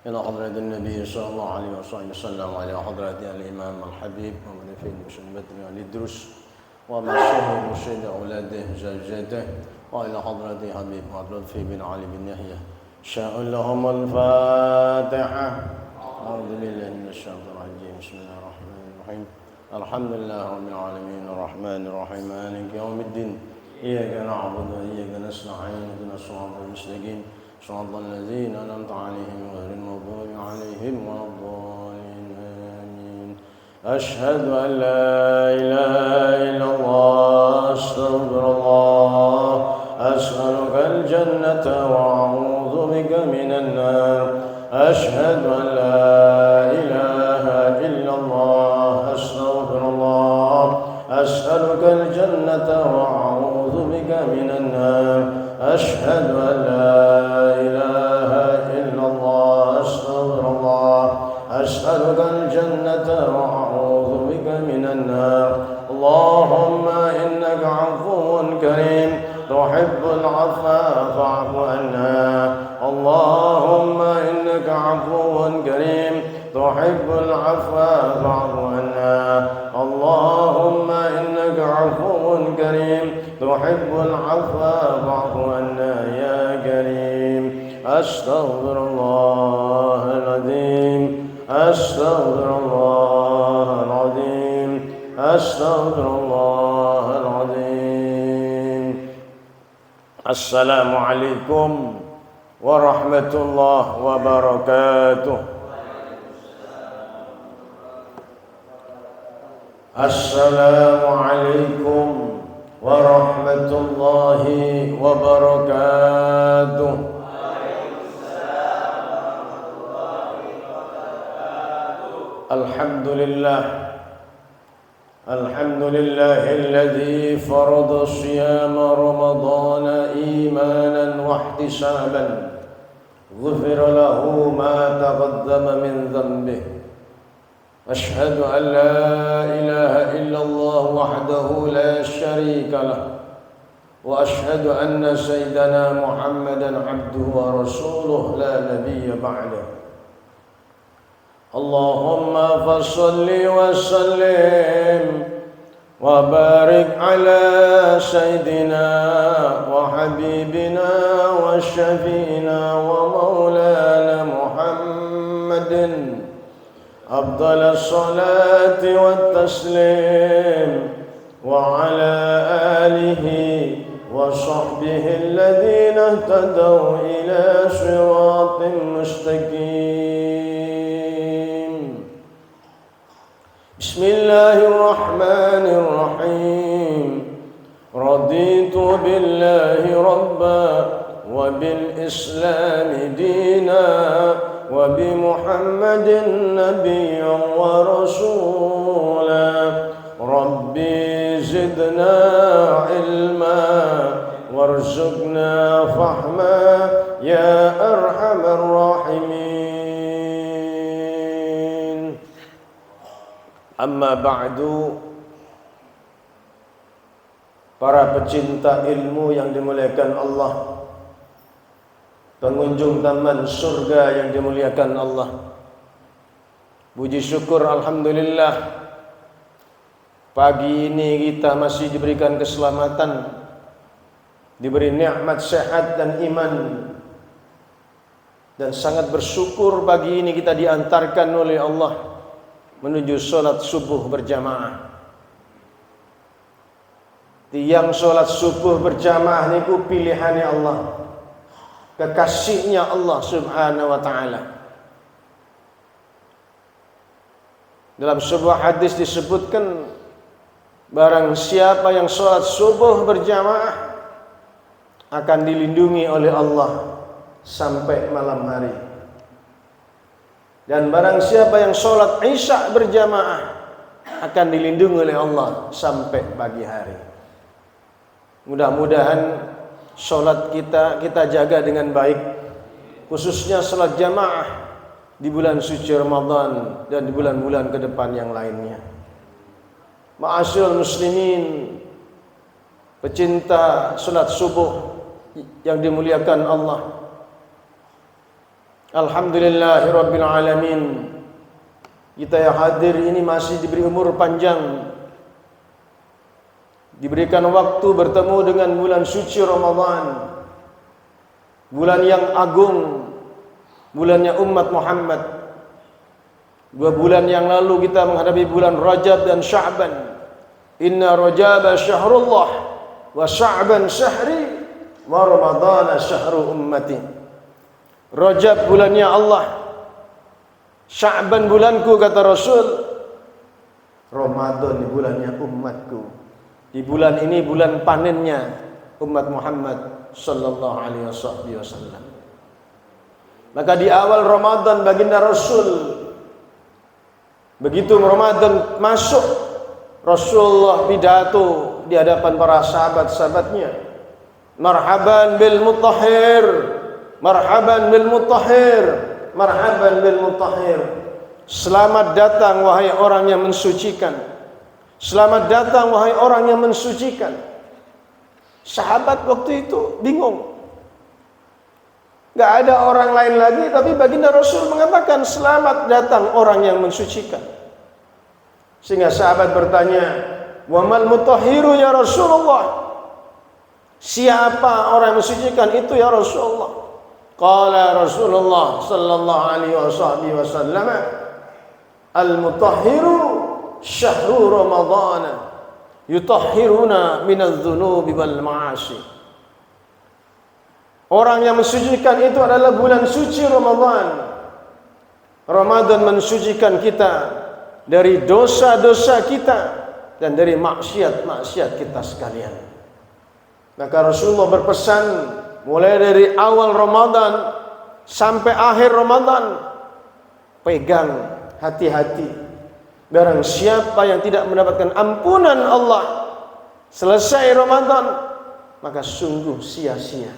إلى حضرة النبي صلى الله عليه وسلم وعلى حضرة الإمام الحبيب ومنفذ مسلمتنا للدروس ومسيح مرشد أولاده زوجته وإلى حضرة حبيب لطفي بن علي بن يحيى شاء لهم الفاتحة. أعوذ بالله من الشيطان الرجيم. بسم الله الرحمن الرحيم. الحمد لله رب العالمين الرحمن الرحيم مالك يوم الدين إياك نعبد وإياك نستعين اهدنا الصراط المستقيم صراط الذين أنعمت عليهم غير المغضوب عليهم ولا الضالين آمين. أشهد أن لا إله إلا الله أستغفر الله أسألك الجنة وأعوذ بك من النار. أشهد أن لا إله إلا الله أستغفر الله أسألك الجنة وأعوذ بك من النار. أشهد أن لا إله إلا الله أستغفر الله أسألك الجنة وأعوذ بك من النار. اللهم إنك عفو كريم تحب العفو فاعف عنا. اللهم إنك عفو كريم تحب العفو فاعف عنا. اللهم إنك عفو كريم تحب العفو فاعف عنا يا كريم. أستغفر الله العظيم أستغفر الله العظيم أستغفر الله العظيم. السلام عليكم ورحمة الله وبركاته. السلام عليكم ورحمة الله وبركاته. الحمد لله الحمد لله الذي فرض صيام رمضان إيمانا واحتسابا غفر له ما تقدم من ذنبه. أشهد أن لا إله إلا الله وحده لا شريك له وأشهد أن سيدنا محمدا عبده ورسوله لا نبي بعده. اللهم فصل وسلم وبارك على سيدنا وحبيبنا وشفينا ومولانا محمد أفضل الصلاة والتسليم وعلى آله وصحبه الذين اهتدوا إلى صراط مستقيم. بسم الله الرحمن الرحيم. رضيت بالله ربا وبالإسلام دينا وبمحمد نبيا ورسولا. ربي زدنا علما وارزقنا فهما يا أرحم الراحمين. أما بعد. Para pecinta ilmu yang dimuliakan Allah, pengunjung taman surga yang dimuliakan Allah, puji syukur alhamdulillah pagi ini kita masih diberikan keselamatan, diberi nikmat sehat dan iman, dan sangat bersyukur pagi ini kita diantarkan oleh Allah menuju sholat subuh berjamaah. Tiang sholat subuh berjamaah niku pilihannya Allah, kekasihnya Allah subhanahu wa ta'ala. Dalam sebuah hadis disebutkan, barang siapa yang sholat subuh berjamaah akan dilindungi oleh Allah sampai malam hari. Dan barang siapa yang sholat isya berjamaah akan dilindungi oleh Allah sampai pagi hari. Mudah-mudahan sholat kita jaga dengan baik, khususnya sholat jamaah di bulan suci Ramadan dan di bulan-bulan ke depan yang lainnya. Ma'asyiral muslimin, pecinta sholat subuh yang dimuliakan Allah, Alhamdulillahirabbil alamin. Kita yang hadir ini masih diberi umur panjang, diberikan waktu bertemu dengan bulan suci Ramadan, bulan yang agung, bulannya umat Muhammad. 2 bulan yang lalu kita menghadapi bulan Rajab dan Sya'ban. Inna Rajaba syahrullah wa Sya'ban syahri wa Ramadana syahru ummati. Rajab bulannya Allah, Sya'ban bulanku kata Rasul, Ramadan bulannya umatku. Di bulan ini bulan panennya umat Muhammad sallallahu alaihi wasallam. Maka di awal Ramadan baginda Rasul, begitu Ramadan masuk, Rasulullah pidato di hadapan para sahabat-sahabatnya. Marhaban bil mutahhir, marhaban bil mutahhir, marhaban bil mutahhir. Selamat datang wahai orang yang mensucikan. Selamat datang wahai orang yang mensucikan. Sahabat waktu itu bingung. Gak ada orang lain lagi, tapi baginda Rasul mengatakan selamat datang orang yang mensucikan. Sehingga sahabat bertanya, wa mal mutahhiru ya Rasulullah? Siapa orang yang mensucikan itu ya Rasulullah? Qala Rasulullah sallallahu alaihi wasallam, al-mutahhiru syahru Ramadhan yutahhiruna minadz-dzunubi wal ma'asi. Orang yang mensucikan itu adalah bulan suci Ramadan. Ramadan mensucikan kita dari dosa-dosa kita dan dari maksiat-maksiat kita sekalian. Maka Rasulullah berpesan, mulai dari awal Ramadan sampai akhir Ramadan, pegang hati-hati. Barang siapa yang tidak mendapatkan ampunan Allah selesai Ramadan, maka sungguh sia-sia.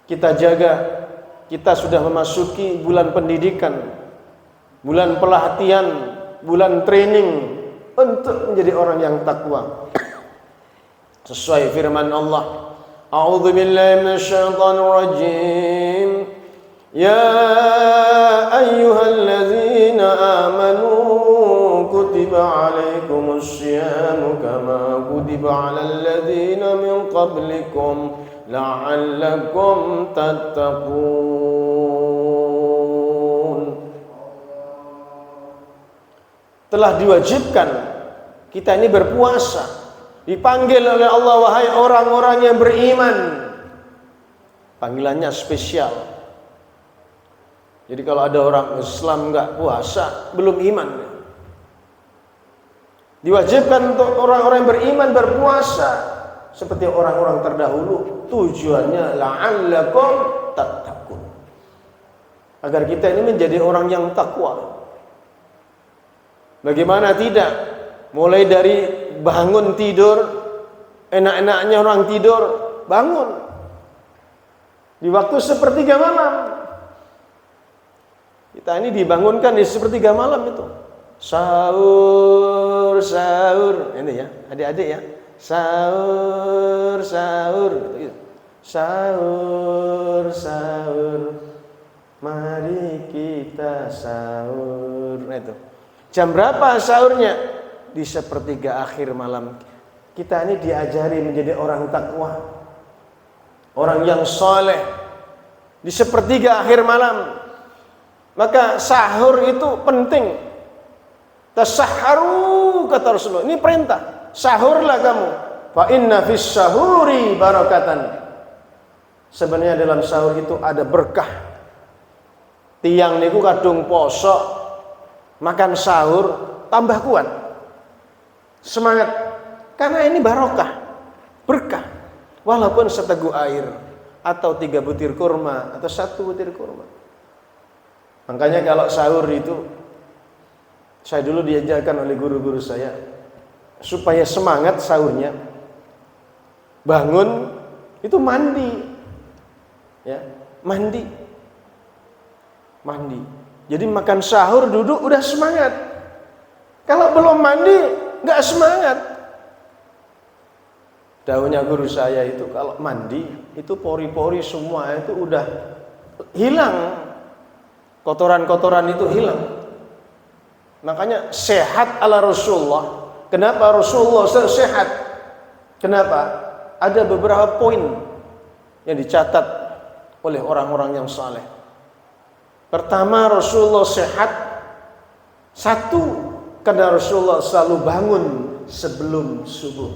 Kita jaga, kita sudah memasuki bulan pendidikan, bulan pelatihan, bulan training untuk menjadi orang yang takwa. Sesuai firman Allah, A'udzu billahi minasyaitonir rajim. Ya ayyuhalladzina amanu kutiba 'alaikumus syiyamu kama kutiba 'alal ladzina min qablikum la'allakum tattaqun. Telah diwajibkan kita ini berpuasa, dipanggil oleh Allah wahai orang-orang yang beriman. Panggilannya spesial. Jadi kalau ada orang Islam enggak puasa, belum iman. Diwajibkan untuk orang-orang yang beriman berpuasa seperti orang-orang terdahulu. Tujuannya la'allakum tattaqun, agar kita ini menjadi orang yang takwa. Bagaimana tidak? Mulai dari bangun tidur, enak-enaknya orang tidur, bangun di waktu sepertiga malam. Kita ini dibangunkan di sepertiga malam itu. Sahur, sahur. Ini ya, adik-adik ya. Sahur, sahur. Sahur, sahur. Mari kita sahur. Nah itu. Jam berapa sahurnya? Di sepertiga akhir malam. Kita ini diajari menjadi orang takwa, orang yang soleh di sepertiga akhir malam. Maka sahur itu penting. Tasahharu kata Rasulullah. Ini perintah. Sahurlah kamu. Fa inna fis sahuri barakatan. Sebenarnya dalam sahur itu ada berkah. Tiang niku kadung poso, makan sahur tambah kuat. Semangat. Karena ini barokah, berkah. Walaupun seteguk air atau 3 butir kurma atau 1 butir kurma. Makanya kalau sahur itu, saya dulu diajarkan oleh guru-guru saya, supaya semangat sahurnya, bangun itu mandi, ya, mandi. Jadi makan sahur duduk udah semangat. Kalau belum mandi nggak semangat. Daunnya guru saya itu kalau mandi itu pori-pori semua itu udah hilang. kotoran-kotoran itu hilang. Makanya sehat ala Rasulullah. Kenapa Rasulullah sehat? Kenapa? Ada beberapa poin yang dicatat oleh orang-orang yang saleh. Pertama, Rasulullah sehat. Satu, karena Rasulullah selalu bangun sebelum subuh.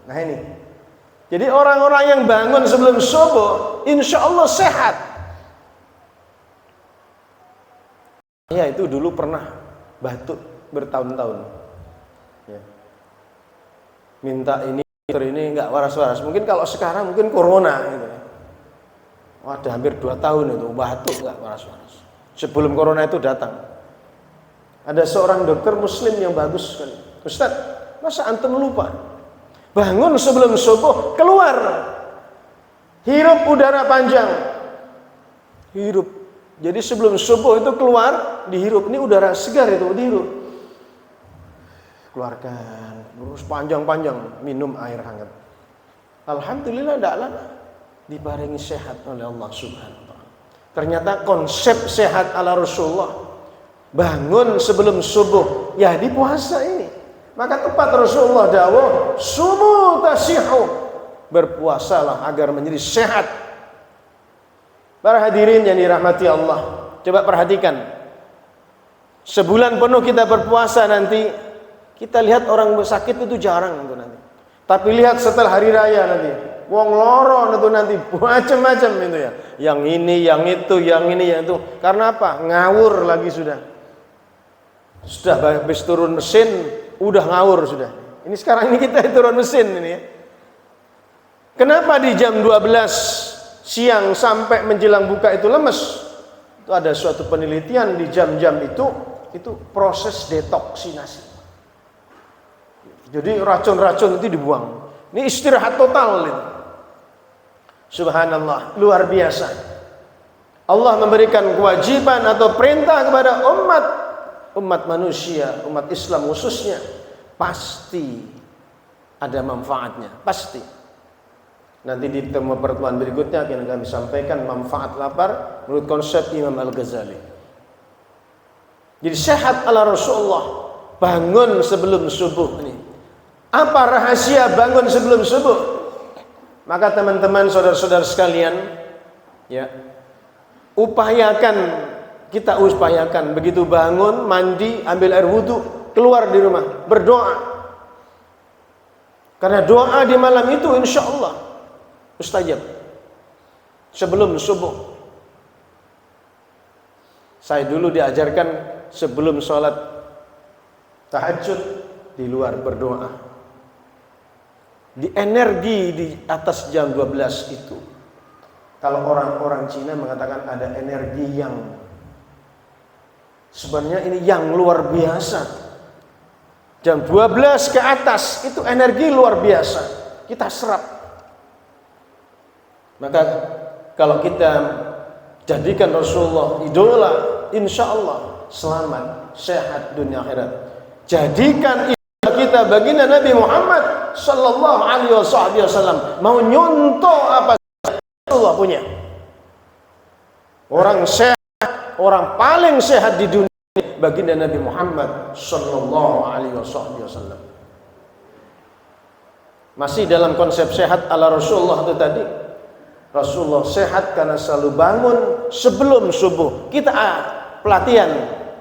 Nah ini. Jadi orang-orang yang bangun sebelum subuh, insya Allah sehat. Ya itu dulu pernah batuk bertahun-tahun. Ya. Minta ini nggak waras-waras. Mungkin kalau sekarang mungkin corona gitu. Ada hampir 2 tahun itu batuk nggak waras-waras. Sebelum corona itu datang. Ada seorang dokter muslim yang bagus sekali. Ustaz, masa antum lupa? Bangun sebelum subuh, keluar. Hirup udara panjang. Hirup. Jadi sebelum subuh itu keluar, dihirup. Ini udara segar itu, dihirup. Keluarkan, terus panjang-panjang, minum air hangat. Alhamdulillah tidak lama dibarengi sehat oleh Allah Subhanahu wa taala. Ternyata konsep sehat ala Rasulullah, bangun sebelum subuh, ya di puasa ini. Maka tepat Rasulullah dawuh, sumu tasihu, berpuasalah agar menjadi sehat. Para hadirin yang dirahmati Allah, coba perhatikan. Sebulan penuh kita berpuasa nanti, kita lihat orang sakit itu jarang itu nanti. Tapi lihat setelah hari raya nanti, wong loro itu nanti macam-macam itu ya. Yang ini, yang itu, yang ini, yang itu. Karena apa? Ngawur lagi sudah. Sudah habis turun mesin, udah ngawur sudah. Ini sekarang ini kita turun mesin ini ya. Kenapa di jam 12 siang sampai menjelang buka itu lemes? Itu ada suatu penelitian di jam-jam itu proses detoksinasi. Jadi racun-racun itu dibuang. Ini istirahat total ini. Subhanallah, luar biasa. Allah memberikan kewajiban atau perintah kepada umat manusia, umat Islam khususnya, pasti ada manfaatnya, pasti. Nanti di pertemuan berikutnya akan kami sampaikan manfaat lapar menurut konsep Imam Al-Ghazali. Jadi sehat ala Rasulullah, bangun sebelum subuh ini. Apa rahasia bangun sebelum subuh? Maka teman-teman, saudara-saudara sekalian, ya, kita upayakan begitu bangun, mandi, ambil air wudhu, keluar di rumah, berdoa. Karena doa di malam itu insya Allah mustajab. Sebelum subuh, saya dulu diajarkan sebelum sholat tahajud di luar berdoa. Di energi di atas jam 12 itu, kalau orang-orang Cina mengatakan ada energi yang sebenarnya ini yang luar biasa. Jam 12 ke atas itu energi luar biasa, kita serap. Maka kalau kita jadikan Rasulullah idola, insya Allah selamat, sehat dunia akhirat. Jadikan idola kita baginda Nabi Muhammad sallallahu alaihi wasallam. Mau nyontoh apa Rasulullah punya? Orang sehat, orang paling sehat di dunia baginda Nabi Muhammad sallallahu alaihi wasallam. Masih dalam konsep sehat ala Rasulullah itu tadi. Rasulullah sehat karena selalu bangun sebelum subuh. Kita pelatihan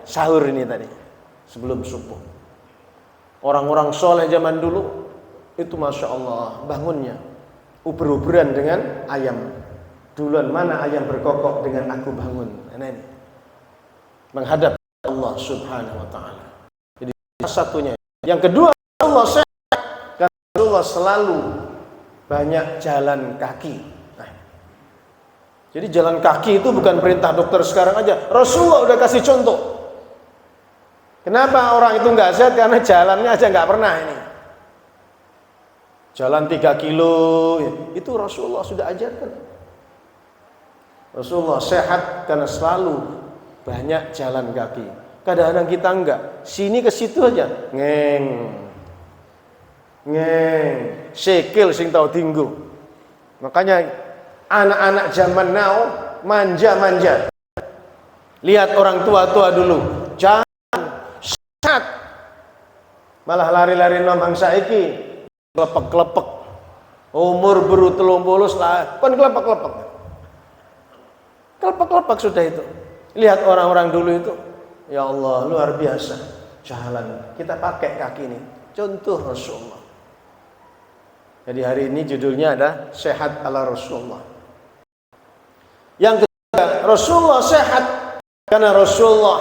sahur ini tadi sebelum subuh. Orang-orang soleh zaman dulu itu masya Allah bangunnya uber-uberan dengan ayam. Duluan mana ayam berkokok dengan aku bangun. Nah, ini menghadap Allah Subhanahu wa taala. Jadi satunya. Yang kedua, Allah sehat karena Allah selalu banyak jalan kaki. Jadi jalan kaki itu bukan perintah dokter sekarang aja. Rasulullah udah kasih contoh. Kenapa orang itu nggak sehat? Karena jalannya aja nggak pernah ini. Jalan 3 kilo, itu Rasulullah sudah ajarkan. Rasulullah sehat karena selalu banyak jalan kaki. Kadang-kadang kita enggak. Sini ke situ aja. Ngeng. Sekil sing tau tinggu. Makanya anak-anak zaman now manja-manja. Lihat orang tua-tua dulu, jangan sehat, malah lari-lari nomang saiki, klepek-klepek, umur baru 30 lah, kon klepek-klepek. Klepek-klepek sudah itu. Lihat orang-orang dulu itu, ya Allah, luar biasa. Jalan, kita pakai kaki ini, contoh Rasulullah. Jadi hari ini judulnya ada sehat ala Rasulullah. Yang ketiga, Rasulullah sehat karena Rasulullah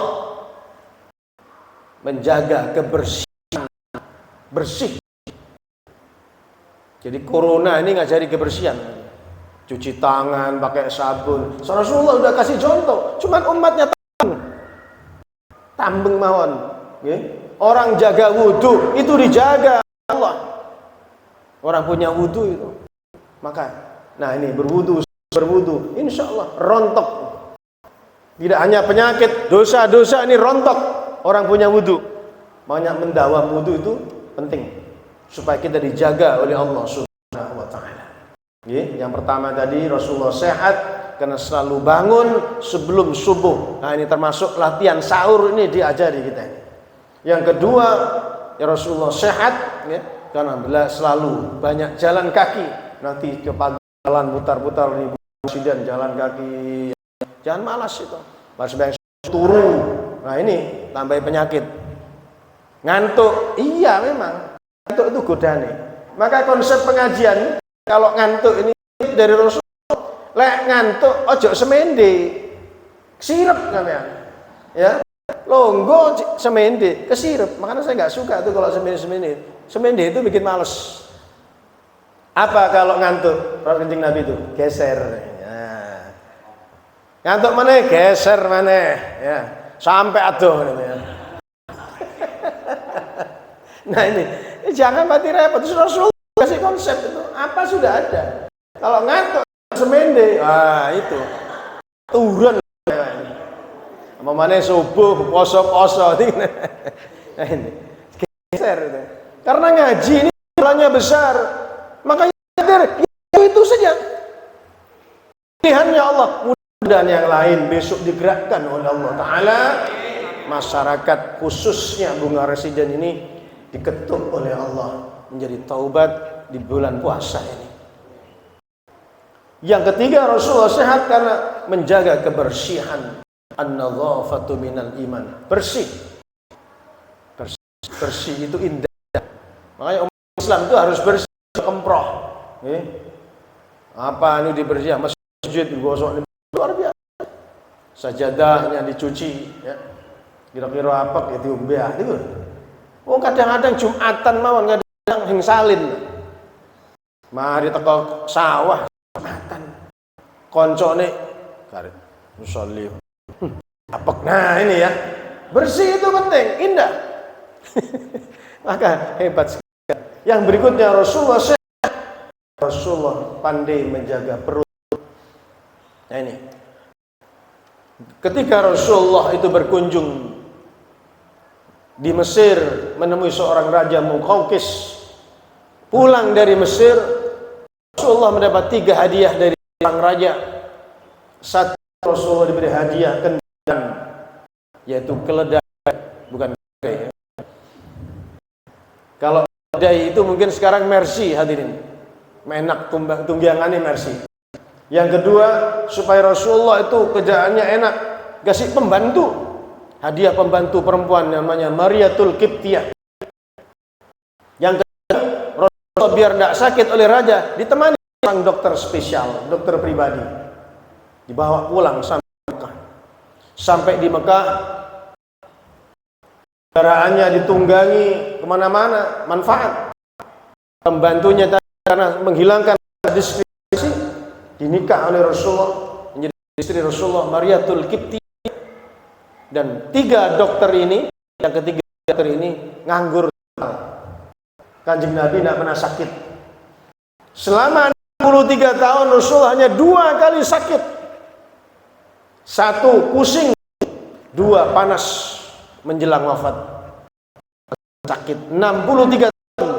menjaga kebersihan, bersih. Jadi corona ini ngajari kebersihan, cuci tangan, pakai sabun. Rasulullah udah kasih contoh, cuman umatnya tambeng mawon. Orang jaga wudhu itu dijaga Allah. Orang punya wudhu itu, maka, nah ini berwudhu, insya Allah rontok. Tidak hanya penyakit, dosa-dosa ini rontok. Orang punya wudhu, banyak mendawam wudhu itu penting supaya kita dijaga oleh Allah Subhanahu wa Ta'ala. Yang pertama tadi Rasulullah sehat karena selalu bangun sebelum subuh. Nah ini termasuk latihan sahur ini diajari kita. Yang kedua, ya Rasulullah sehat karena selalu banyak jalan kaki. Nanti ke pagi jalan putar-putar di presiden jalan kaki. Jangan malas itu. Pas banyak turu. Nah ini tambah penyakit. Ngantuk, iya memang. Ngantuk itu godane. Maka konsep pengajian kalau ngantuk ini dari Rasulullah. Lek ngantuk ojo semende. Sirep namanya. Ya. Longgo semende, kesirep. Makanya saya nggak suka tuh kalau semende. Semende itu bikin males. Apa kalau ngantuk? Kalau kencing Nabi itu geser. Ya. Ngantuk mana? Geser mana? Ya. Sampai aduh. Ya. Nah ini jangan mati repot. Rasulullah kasih konsep itu. Apa sudah ada? Kalau ngantuk semende, wah itu turun. Mamane subuh poso-poso. Nah ini geser itu. Karena ngaji ini jumlahnya besar. Makanya itu saja. Pilihannya Allah. Mudah-mudahan yang lain besok digerakkan oleh Allah Ta'ala. Masyarakat khususnya Bunga Residen ini diketuk oleh Allah menjadi taubat di bulan puasa ini. Yang ketiga, Rasulullah sehat karena menjaga kebersihan. An-nadhafatu minal iman. Bersih. Bersih itu indah. Makanya umat Islam itu harus bersih, kemproh. Apa ini dibersihkan? Masjid digosok, luar biasa. Sajadahnya dicuci, ya. Kira-kira apa itu umbiah itu. Oh kadang-kadang Jumatan mawon kadang hing salin. Mari teko sawah Jumatan. Koncone karep musolli. Apek. Nah ini ya. Bersih itu penting, indah. Maka hebat sekali. Yang berikutnya Rasulullah pandai menjaga perut. Nah ini. Ketika Rasulullah itu berkunjung di Mesir menemui seorang raja Muqawqis, pulang dari Mesir, Rasulullah mendapat 3 hadiah dari sang raja. Satu, Rasulullah diberi hadiah kendang, yaitu keledai, bukan keledai. Kalau keledai itu mungkin sekarang Mercy hadirin, menak tunggangannya Mercy. Yang kedua, supaya Rasulullah itu kerjaannya enak, kasih pembantu, hadiah pembantu perempuan namanya Mariatul Qibtiyah. Yang ketiga, Rasulullah biar tidak sakit oleh raja, ditemani sang dokter spesial, dokter pribadi, dibawa pulang sampai Mekah. Sampai di Mekah, kendaraannya ditunggangi kemana-mana, manfaat. Pembantunya karena menghilangkan diskriminasi, dinikah oleh Rasulullah menjadi istri Rasulullah Mariatul Qibtiyah. Dan 3 dokter ini, yang ketiga dokter ini nganggur. Kanjeng Nabi tidak pernah sakit. Selama 63 tahun Rasulullah hanya 2 kali sakit. 1 pusing, 2 panas menjelang wafat. Sakit 63 tahun.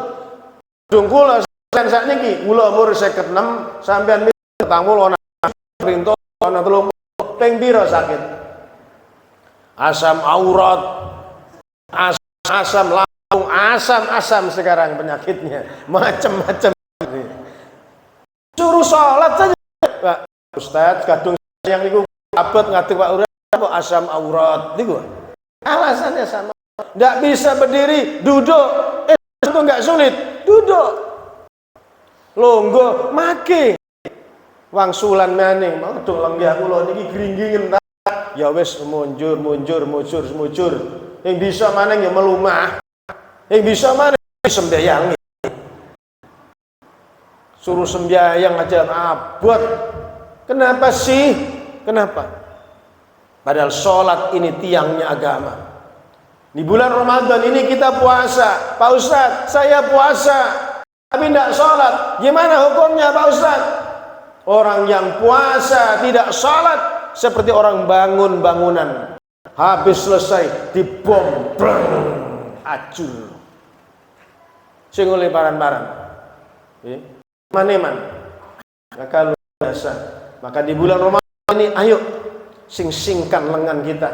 Dungkula saat niki kula umur 56 sampean petang puluh ana printo ana 30 ping pira sakit. asam aurat, asam lambung, asam sekarang penyakitnya macam-macam. Suruh sholat saja, Pak Ustadz, kadung yang niku abot ngatur Pak Ustadz asam aurat niku. Alasannya sama. Tidak bisa berdiri, duduk. Itu enggak sulit, duduk. Longgo make. Wangsulan maning, mau dong lenggah kula niki gringgingen ta. Ya wis munjur. Yang bisa maning ya melumah. Yang bisa maning sembahyang. Suruh sembahyang aja abot. Kenapa sih? Kenapa? Padahal sholat ini tiangnya agama. Di bulan Ramadan ini kita puasa. Pak Ustadz, saya puasa tapi tidak sholat. Gimana hukumnya Pak Ustadz? Orang yang puasa tidak sholat seperti orang bangun bangunan. Habis selesai dibom, acur. Sing oleh paran-paran. Maneman. Maka luar biasa. Maka di bulan Ramadan ini ayo sing-singkan lengan kita.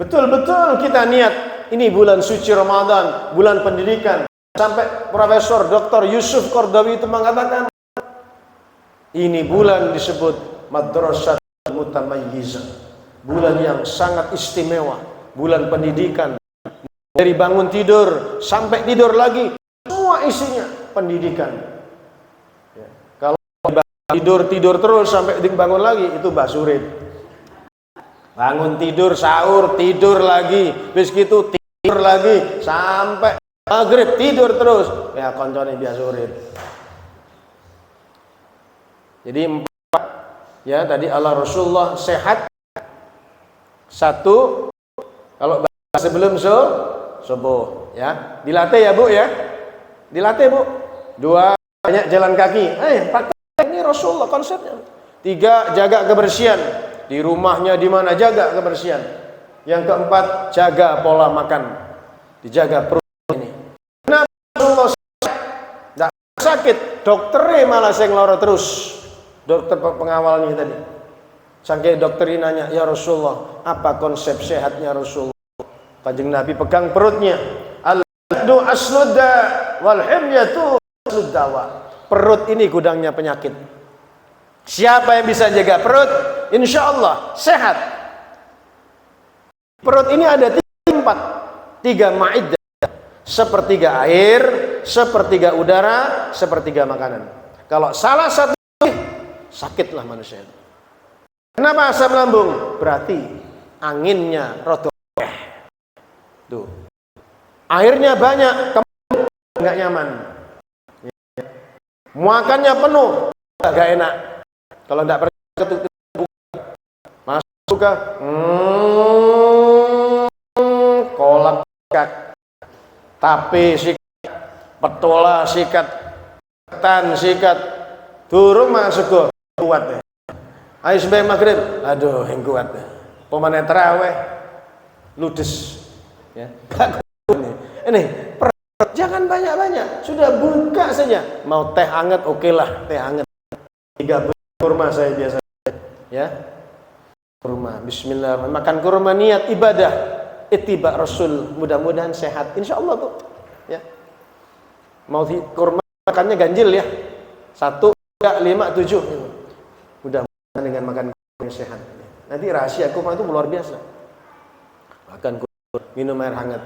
Betul-betul kita niat. Ini bulan suci Ramadan, bulan pendidikan. Sampai Profesor Dr. Yusuf Qardawi itu mengatakan, ini bulan disebut Madrasah Mutamayyizah. Bulan yang sangat istimewa, bulan pendidikan. Dari bangun tidur sampai tidur lagi, semua isinya pendidikan. Ya. Kalau tidur terus sampai bangun lagi, itu basurit. Bangun tidur, sahur, tidur lagi, bis gitu tidur lagi sampai maghrib tidur terus, ya koncone biasa urip. Jadi 4 ya tadi Allah Rasulullah sehat. 1 kalau sebelum subuh ya, dilatih ya Bu ya, dilatih Bu. 2 banyak jalan kaki. Praktek ini Rasulullah konsepnya. 3 jaga kebersihan. Di rumahnya di mana jaga kebersihan. Yang keempat jaga pola makan, dijaga perut ini. Kenapa Rasulullah tidak sakit? Dokternya malah saya ngeloro terus. Dokter pengawalnya tadi. Sampai dokter ini nanya, ya Rasulullah, apa konsep sehatnya Rasulullah? Kanjeng Nabi pegang perutnya. Al-du asludda wal himyatu asluddawa. Perut ini gudangnya penyakit. Siapa yang bisa jaga perut, insya Allah sehat. Perut ini ada 3 ma'iddah, 1/3 air, 1/3 udara, 1/3 makanan. Kalau salah satu sakitlah manusia itu. Kenapa asam lambung? Berarti anginnya rodo. Tuh. Airnya banyak, nggak nyaman. Makannya penuh, nggak enak. Kalau tidak pernah masuk ke kolak sikat, tape sikat, petola sikat, ketan sikat, durung masuk ke kuat deh. Ayo sembahyang maghrib, aduh yang kuat deh. Pemane tarawih ludes ya. Ini jangan banyak-banyak, sudah buka saja. Mau teh hangat oke lah, teh hangat. 3 kurma saya biasa ya. Kurma, bismillah. Makan kurma niat ibadah, ittiba Rasul. Mudah-mudahan sehat insyaallah Bu. Ya. Mau kurma makannya ganjil ya. 1, 3, 5, 7. Mudah-mudahan dengan makan kurma sehat. Nanti rahasia kurma itu luar biasa. Makan kurma, minum air hangat.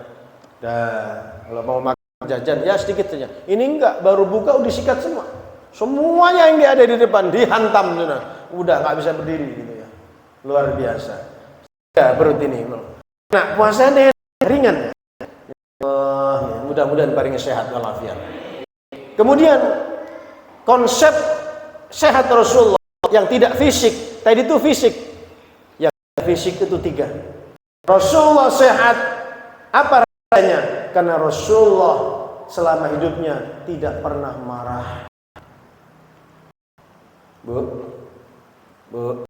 Dan kalau mau makan jajan ya sedikit saja. Ini enggak, baru buka udah disikat semua. Semuanya yang ada di depan dihantam udah nggak bisa berdiri gitu ya. Luar biasa. Ya perut ini. Nah puasanya ringan. Mudah-mudahan paling sehat walafiat. Kemudian konsep sehat Rasulullah yang tidak fisik. Tadi itu fisik. Yang fisik itu 3. Rasulullah sehat. Apa rasanya? Karena Rasulullah selama hidupnya tidak pernah marah. Bu,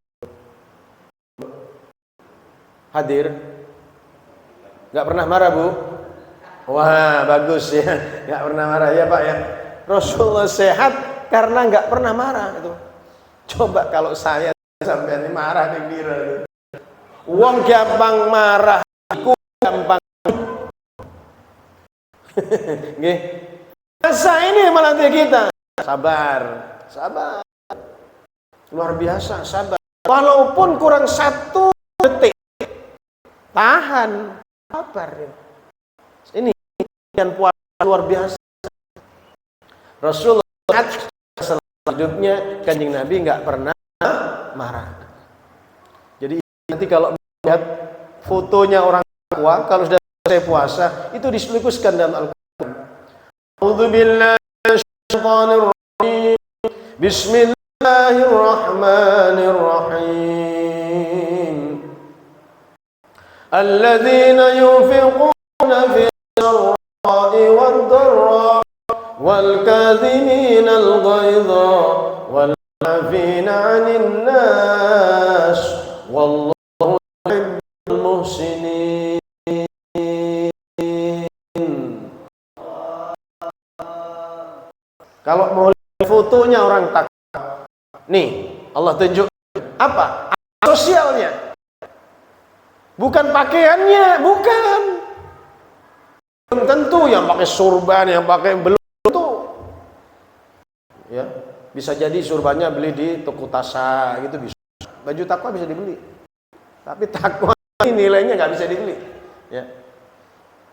hadir, nggak pernah marah Bu? Wah bagus ya, nggak pernah marah ya Pak ya. Rasulullah sehat karena nggak pernah marah itu. Coba kalau saya sampai marah nih Uang gampang marah gampang. Nggih. Masa ini melatih kita sabar, sabar. Luar biasa, sabar. Walaupun kurang 1 detik, tahan, sabar. Ini yang puasa luar biasa. Rasulullah selama hidupnya Kanjeng Nabi nggak pernah marah. Jadi nanti kalau melihat fotonya orang tua, kalau sudah selesai puasa, itu diselipuskan dalam Al-Quran. A'udzubillahi minasyaitonir rajim. Bismillahirrahmanirrahim. Alladzina yunfiquna fi sarra'i wad-dharra wal kadhimina al-ghaidha wal 'afina 'anil nas wallahu yuhibbul muhsinin. Kalau mau lihat fotonya orang takwa, nih Allah tunjuk apa? Sosialnya, bukan pakaiannya, bukan. Belum tentu yang pakai surban, yang pakai belum tentu. Ya, bisa jadi surbannya beli di toko tasa gitu bisa. Baju takwa bisa dibeli, tapi takwa ini nilainya nggak bisa dibeli. Ya.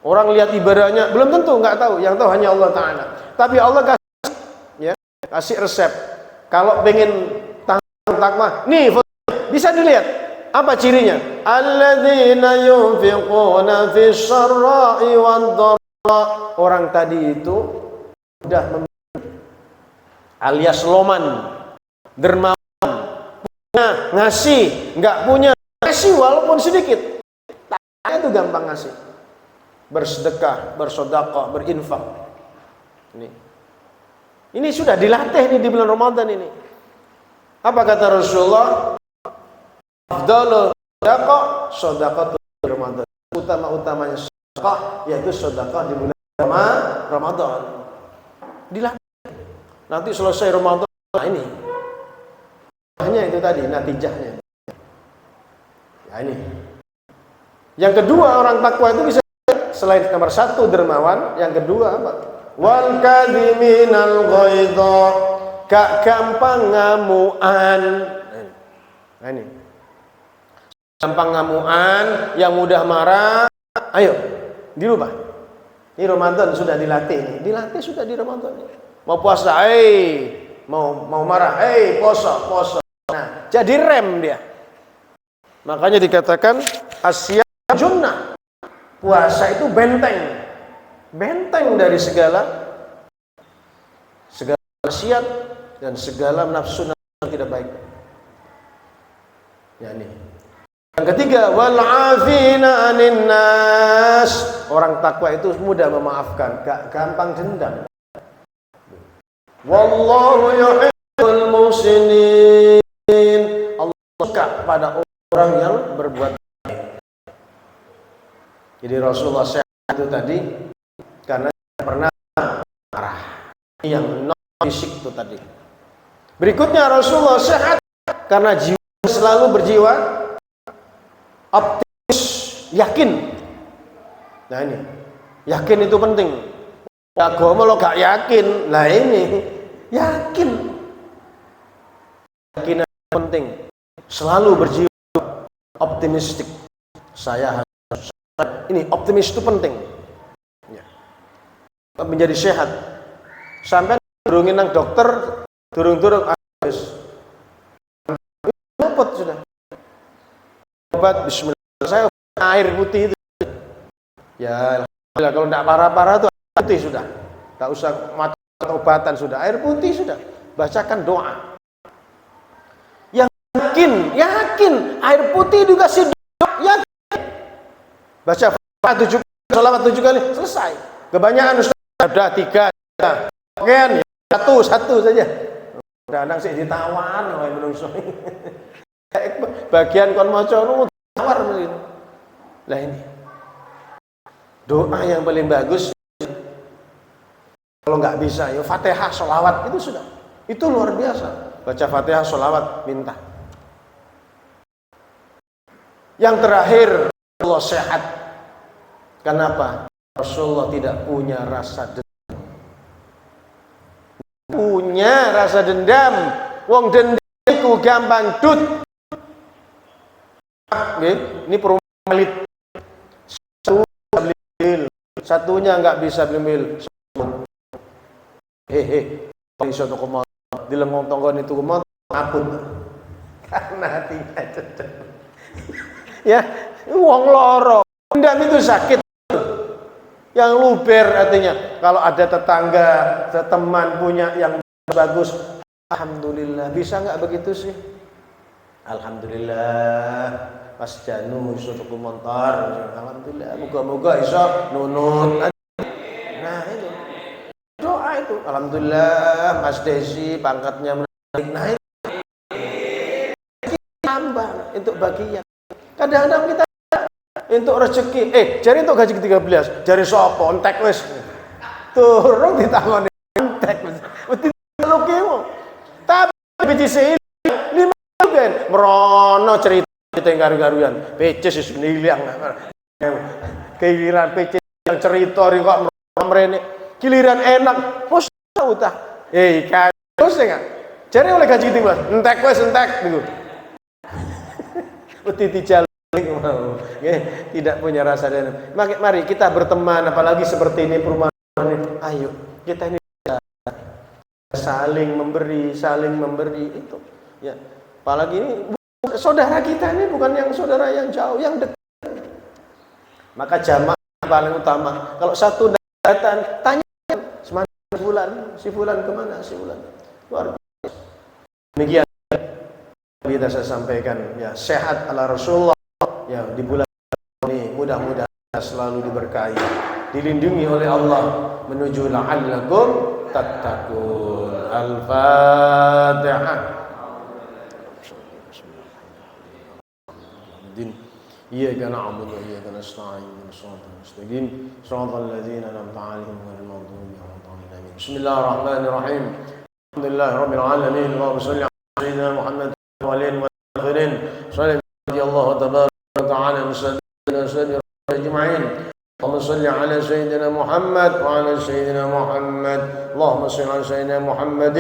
Orang lihat ibadahnya belum tentu, nggak tahu. Yang tahu hanya Allah Taala. Tapi Allah kasih resep. Kalau pengen takwa, nih bisa dilihat apa cirinya. Alladzina yunfiquna fis sarra'i wad-dharra. Orang tadi itu sudah alias loman, dermawan, punya ngasih, nggak punya ngasih walaupun sedikit. Takwa itu gampang ngasih, bersedekah, bersedekah, berinfak. Ini sudah dilatih nih di bulan Ramadan ini. Apa kata Rasulullah? Afdalul sedekah Ramadan. Utama-utamanya sedekah yaitu sedekah di bulan Ramadan. Dilatih. Nanti selesai Ramadan, nah ini. Hanya itu tadi natijahnya. Ya ini. Yang kedua, orang takwa itu bisa selain nomor 1 dermawan, yang kedua apa? Wal kadhiminal ghaidha, gak gampang ngamuan. Nah ini. Gampang ngamuan, yang mudah marah. Ayo, dirubah. Ini Ramadan sudah dilatih nih. Dilatih sudah di Ramadan. Mau puasa, mau marah, poso. Nah, jadi rem dia. Makanya dikatakan asyam junnah. Puasa itu benteng. Benteng dari segala maksiat dan segala nafsu yang tidak baik. Ya ini. Yang ketiga, wal 'afina 'anil nas. Orang takwa itu mudah memaafkan, gak gampang dendam. Wallahu yuhibbul muhsinin. Allah suka pada orang yang berbuat baik. Jadi Rasulullah sehat itu tadi karena pernah marah, yang non fisik itu tadi. Berikutnya Rasulullah sehat karena jiwa selalu berjiwa optimis, yakin. Nah ini, yakin itu penting. Agama lo gak yakin, nah ini yakin. Yakin penting. Selalu berjiwa optimistik. Saya harus ini optimis itu penting. Menjadi sehat sampai durungin nang dokter durung habis obat sudah obat bismillah saya air putih itu ya alhamdulillah. Kalau tidak parah-parah itu air putih sudah, tidak usah makan obatan, sudah air putih sudah, bacakan doa yang yakin air putih juga sih yakin, baca Fatihah 7 kali, sholawat 7 kali, selesai. Kebanyakan udah 3, kan? Satu saja. Udah anak sih ditawar, wae menungso. Bagian kon maca nu tawar mungkin. Lah ini. Doa yang paling bagus kalau nggak bisa ya Fatihah sholawat itu sudah. Itu luar biasa. Baca Fatihah sholawat minta. Yang terakhir Allah sehat Kenapa? Rasulullah tidak punya rasa dendam. Punya rasa dendam. Wong dendam iku gampang dut. Ini perumahan elit. Satunya nggak bisa beli. Iso toko motor, dilengong tonggon itu motor ngapun. Karena hatinya cedek. Ya, wong loro. Dendam itu sakit. Yang luber artinya kalau ada tetangga, teman punya yang bagus, alhamdulillah. Bisa nggak begitu sih? Alhamdulillah. Pas janu iso tuku motor, alhamdulillah. Moga-moga iso nunun. Nah itu doa itu. Alhamdulillah Mas Desi pangkatnya menaik. Nah itu tambah untuk bagian. Kadang-kadang kita untuk rezeki, jari untuk gaji ke-13, jari sapa entek wis. Turung ditangoni entek wis. Mesti lukimu. Tapi biji sih 5 ben merono cerita garu-garuan. PC wis nilang. Giliran PC yang cerita kok mrene. Giliran enak, wis utah. Kados enggak? Jari oleh gaji ke-13, entek wis entek niku. Mesti dijal tidak punya rasa dan mari kita berteman, apalagi seperti ini perumahan ini. Ayo kita ini saling memberi itu ya, apalagi ini saudara kita ini bukan yang saudara yang jauh, yang dekat. Maka jamaah paling utama. Kalau satu datang tanya semana si fulan kemana si fulan, luar biasa. Demikian kita saya sampaikan ya, sehat ala Rasulullah. Ya, di bulan ini mudah-mudahan selalu diberkahi, dilindungi oleh Allah menuju la'allakum tattaqun. Al-Fatihah. Iyyaka na'budu wa iyyaka nasta'in ihdinas siratal mustaqim siratal ladzina an'amta 'alaihim ghairil maghdubi 'alaihim amin. Bismillahirrahmanirrahim. Alhamdulillahirabbil alamin. Allahumma shalli 'ala sayyidina Muhammad wa alihi wa akhirin. Sallallahu tabaraka تعالى سيدنا سيدنا أجمعين. اللهم صل على سيدنا محمد وعلى سيدنا محمد. اللهم صل على سيدنا محمد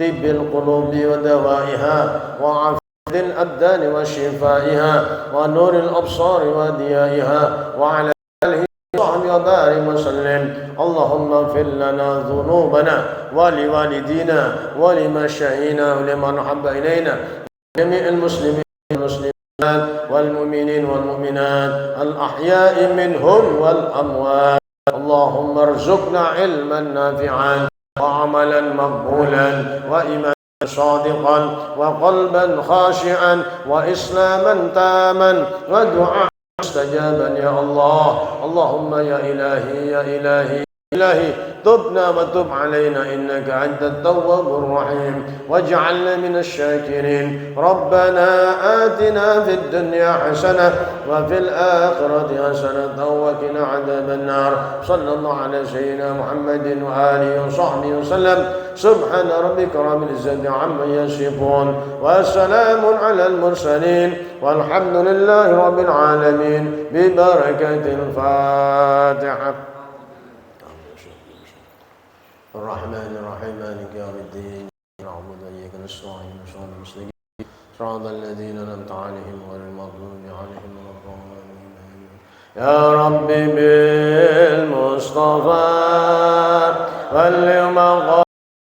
طب القلوب ودوائها وعافية الأبدان وشفائها ونور الأبصار وضيائها وعلى آله وصحبه وبارك وسلم. اللهم اغفر لنا ذنوبنا ولوالدينا ولمشايخنا ولمن حب إلينا جميع المسلمين والمسلمات والمؤمنين والمؤمنات الأحياء منهم والأموات. اللهم ارزقنا علما نافعا وعملا مقبولا وإيمانا صادقا وقلبا خاشعا وإسلاما تاما ودعاء مستجابا يا الله. اللهم يا إلهي يا إلهي إلهي تبنا وتب علينا إنك أنت التواب الرحيم واجعلنا من الشاكرين. ربنا آتنا في الدنيا حسنة وفي الآخرة حسنة وقنا عذاب النار. صلى الله على سيدنا محمد وآله وصحبه وسلم. سبحان ربك رب العزة عما يصفون وسلام على المرسلين والحمد لله رب العالمين ببركة الفاتحة. الرحمن الرحيم مالك يوم الدين نعبد وإياك نستعين صراط المستقيم صراط الذين أنعمت عليهم غير المغضوب عليهم ولا الضالين. يا رب بالمصطفى بلغ مقام